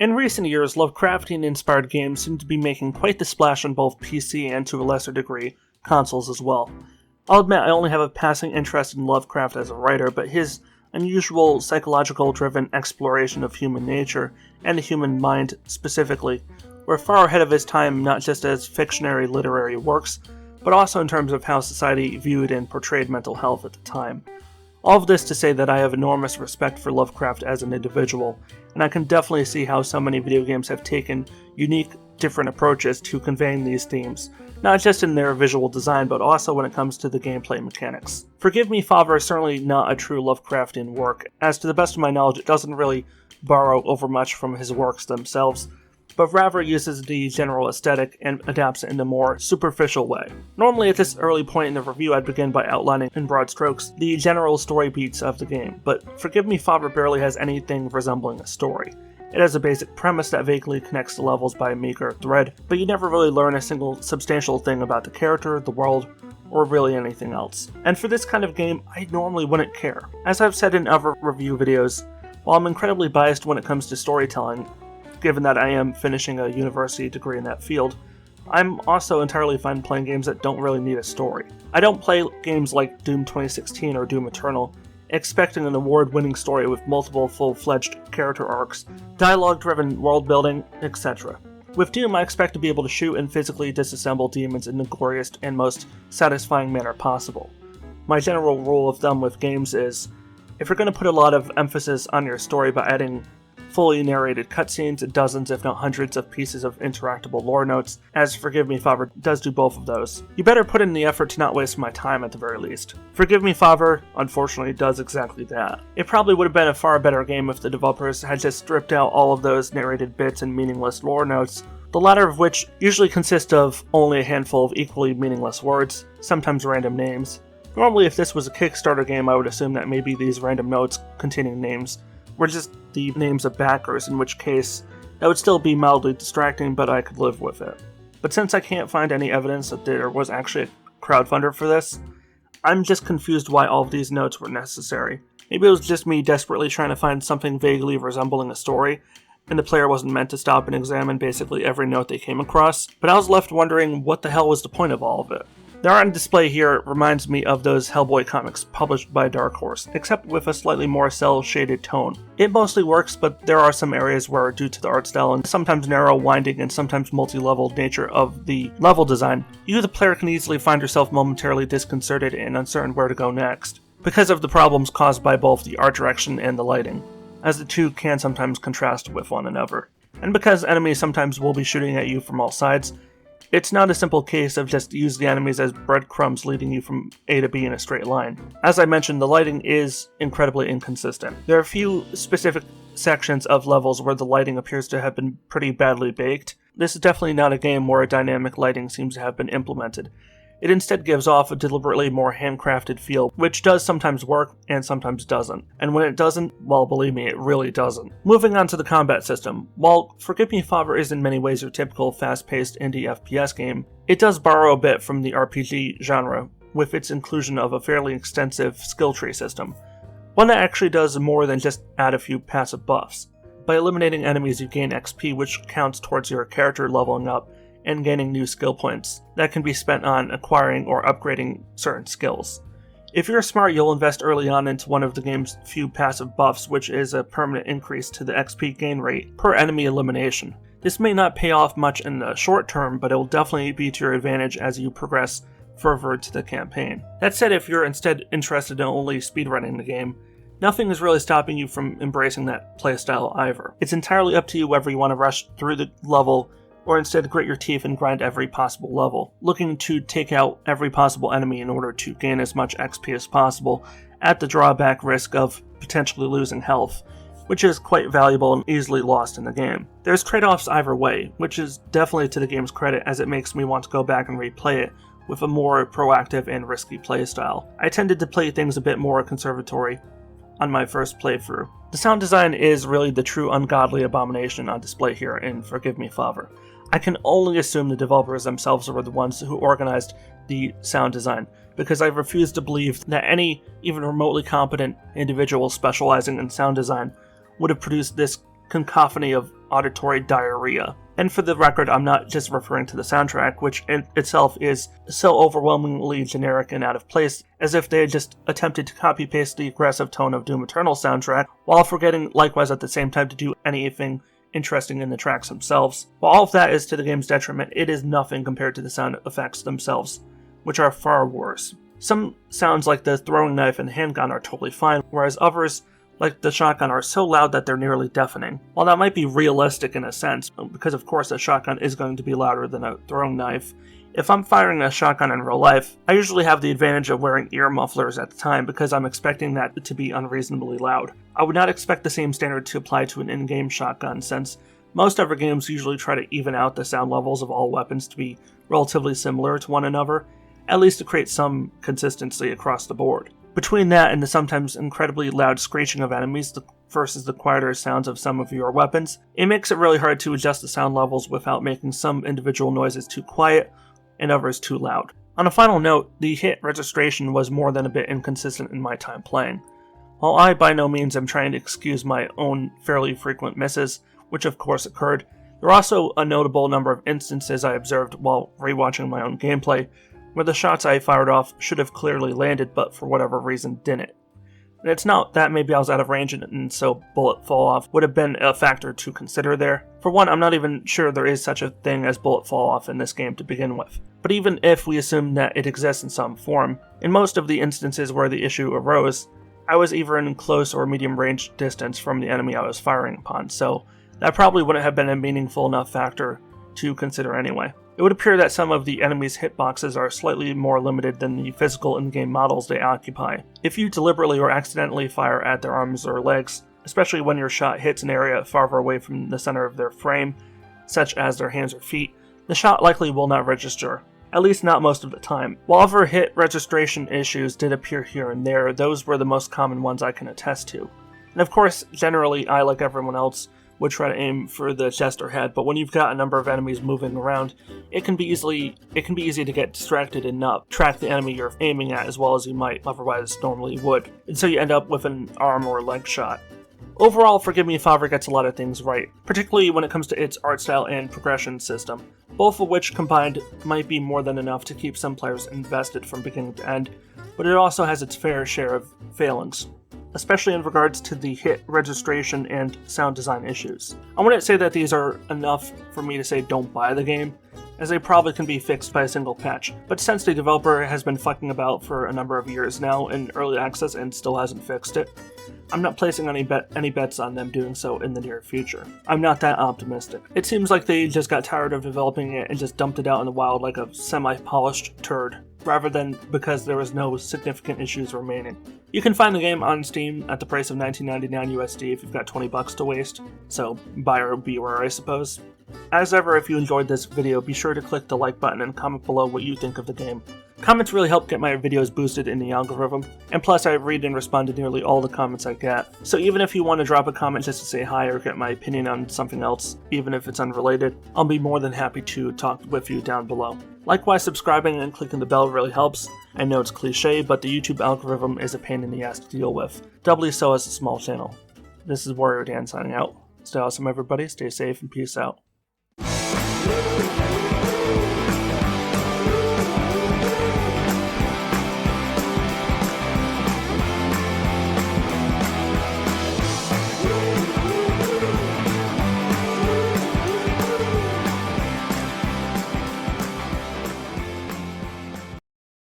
In recent years, Lovecraftian-inspired games seem to be making quite the splash on both PC and, to a lesser degree, consoles as well. I'll admit I only have a passing interest in Lovecraft as a writer, but his unusual psychological-driven exploration of human nature, and the human mind specifically, were far ahead of his time not just as fictionary literary works, but also in terms of how society viewed and portrayed mental health at the time. All of this to say that I have enormous respect for Lovecraft as an individual, and I can definitely see how so many video games have taken unique, different approaches to conveying these themes, not just in their visual design, but also when it comes to the gameplay mechanics. Forgive Me, Father is certainly not a true Lovecraftian work, as to the best of my knowledge it doesn't really borrow over much from his works themselves, but rather uses the general aesthetic and adapts it in a more superficial way. Normally at this early point in the review I'd begin by outlining in broad strokes the general story beats of the game, but Forgive Me, Father barely has anything resembling a story. It has a basic premise that vaguely connects the levels by a meager thread, but you never really learn a single substantial thing about the character, the world, or really anything else. And for this kind of game, I normally wouldn't care. As I've said in other review videos, while I'm incredibly biased when it comes to storytelling, given that I am finishing a university degree in that field, I'm also entirely fine playing games that don't really need a story. I don't play games like Doom 2016 or Doom Eternal expecting an award-winning story with multiple full-fledged character arcs, dialogue-driven world-building, etc. With Doom, I expect to be able to shoot and physically disassemble demons in the goriest and most satisfying manner possible. My general rule of thumb with games is, if you're going to put a lot of emphasis on your story by adding fully narrated cutscenes and dozens if not hundreds of pieces of interactable lore notes, as Forgive Me, Father does do both of those, you better put in the effort to not waste my time at the very least. Forgive Me, Father, unfortunately, does exactly that. It probably would have been a far better game if the developers had just stripped out all of those narrated bits and meaningless lore notes, the latter of which usually consist of only a handful of equally meaningless words, sometimes random names. Normally, if this was a Kickstarter game, I would assume that maybe these random notes containing names were just the names of backers, in which case that would still be mildly distracting, but I could live with it. But since I can't find any evidence that there was actually a crowdfunder for this, I'm just confused why all of these notes were necessary. Maybe it was just me desperately trying to find something vaguely resembling a story, and the player wasn't meant to stop and examine basically every note they came across, but I was left wondering what the hell was the point of all of it. The art on display here reminds me of those Hellboy comics published by Dark Horse, except with a slightly more cel-shaded tone. It mostly works, but there are some areas where, due to the art style and sometimes narrow, winding, and sometimes multi-level nature of the level design, you the player can easily find yourself momentarily disconcerted and uncertain where to go next, because of the problems caused by both the art direction and the lighting, as the two can sometimes contrast with one another. And because enemies sometimes will be shooting at you from all sides, it's not a simple case of just use the enemies as breadcrumbs leading you from A to B in a straight line. As I mentioned, the lighting is incredibly inconsistent. There are a few specific sections of levels where the lighting appears to have been pretty badly baked. This is definitely not a game where a dynamic lighting seems to have been implemented. It instead gives off a deliberately more handcrafted feel, which does sometimes work and sometimes doesn't. And when it doesn't, well, believe me, it really doesn't. Moving on to the combat system. While Forgive Me, Father is in many ways your typical fast-paced indie FPS game, it does borrow a bit from the RPG genre, with its inclusion of a fairly extensive skill tree system. One that actually does more than just add a few passive buffs. By eliminating enemies, you gain XP, which counts towards your character leveling up and gaining new skill points that can be spent on acquiring or upgrading certain skills. If you're smart, you'll invest early on into one of the game's few passive buffs, which is a permanent increase to the XP gain rate per enemy elimination. This may not pay off much in the short term, but it will definitely be to your advantage as you progress further to the campaign. That said, if you're instead interested in only speedrunning the game, nothing is really stopping you from embracing that playstyle either. It's entirely up to you whether you want to rush through the level or instead grit your teeth and grind every possible level, looking to take out every possible enemy in order to gain as much XP as possible, at the drawback risk of potentially losing health, which is quite valuable and easily lost in the game. There's trade-offs either way, which is definitely to the game's credit as it makes me want to go back and replay it with a more proactive and risky playstyle. I tended to play things a bit more conservatory on my first playthrough. The sound design is really the true ungodly abomination on display here in Forgive Me, Father. I can only assume the developers themselves were the ones who organized the sound design, because I refuse to believe that any even remotely competent individual specializing in sound design would have produced this cacophony of auditory diarrhea. And for the record, I'm not just referring to the soundtrack, which in itself is so overwhelmingly generic and out of place, as if they had just attempted to copy-paste the aggressive tone of Doom Eternal soundtrack, while forgetting likewise at the same time to do anything interesting in the tracks themselves. While all of that is to the game's detriment, it is nothing compared to the sound effects themselves, which are far worse. Some sounds like the throwing knife and handgun are totally fine, whereas others, like the shotgun, are so loud that they're nearly deafening. While that might be realistic in a sense, because of course a shotgun is going to be louder than a throwing knife, if I'm firing a shotgun in real life, I usually have the advantage of wearing ear mufflers at the time because I'm expecting that to be unreasonably loud. I would not expect the same standard to apply to an in-game shotgun, since most other games usually try to even out the sound levels of all weapons to be relatively similar to one another, at least to create some consistency across the board. Between that and the sometimes incredibly loud screeching of enemies versus the quieter sounds of some of your weapons, it makes it really hard to adjust the sound levels without making some individual noises too quiet and others too loud. On a final note, the hit registration was more than a bit inconsistent in my time playing. While I by no means am trying to excuse my own fairly frequent misses, which of course occurred, there are also a notable number of instances I observed while rewatching my own gameplay where the shots I fired off should have clearly landed but for whatever reason didn't. And it's not that maybe I was out of range and so bullet fall off would have been a factor to consider there. For one, I'm not even sure there is such a thing as bullet fall off in this game to begin with. But even if we assume that it exists in some form, in most of the instances where the issue arose, I was either in close or medium range distance from the enemy I was firing upon, so that probably wouldn't have been a meaningful enough factor to consider anyway. It would appear that some of the enemy's hitboxes are slightly more limited than the physical in-game models they occupy. If you deliberately or accidentally fire at their arms or legs, especially when your shot hits an area farther away from the center of their frame, such as their hands or feet, the shot likely will not register, at least not most of the time. While other hit registration issues did appear here and there, those were the most common ones I can attest to. And of course, generally I, like everyone else, would try to aim for the chest or head, but when you've got a number of enemies moving around, it can be easy to get distracted and not track the enemy you're aiming at as well as you might otherwise normally would, and so you end up with an arm or leg shot. Overall, Forgive Me Father gets a lot of things right, particularly when it comes to its art style and progression system, both of which combined might be more than enough to keep some players invested from beginning to end, but it also has its fair share of failings, especially in regards to the hit registration and sound design issues. I wouldn't say that these are enough for me to say don't buy the game, as they probably can be fixed by a single patch, but since the developer has been fucking about for a number of years now in early access and still hasn't fixed it, I'm not placing any bets on them doing so in the near future. I'm not that optimistic. It seems like they just got tired of developing it and just dumped it out in the wild like a semi-polished turd, rather than because there was no significant issues remaining. You can find the game on Steam at the price of $19.99 USD if you've got $20 to waste, so buyer beware, I suppose. As ever, if you enjoyed this video, be sure to click the like button and comment below what you think of the game. Comments really help get my videos boosted in the algorithm, and plus I read and respond to nearly all the comments I get. So even if you want to drop a comment just to say hi or get my opinion on something else, even if it's unrelated, I'll be more than happy to talk with you down below. Likewise, subscribing and clicking the bell really helps. I know it's cliche, but the YouTube algorithm is a pain in the ass to deal with, doubly so as a small channel. This is Warrior Dan signing out. Stay awesome everybody, stay safe, and peace out.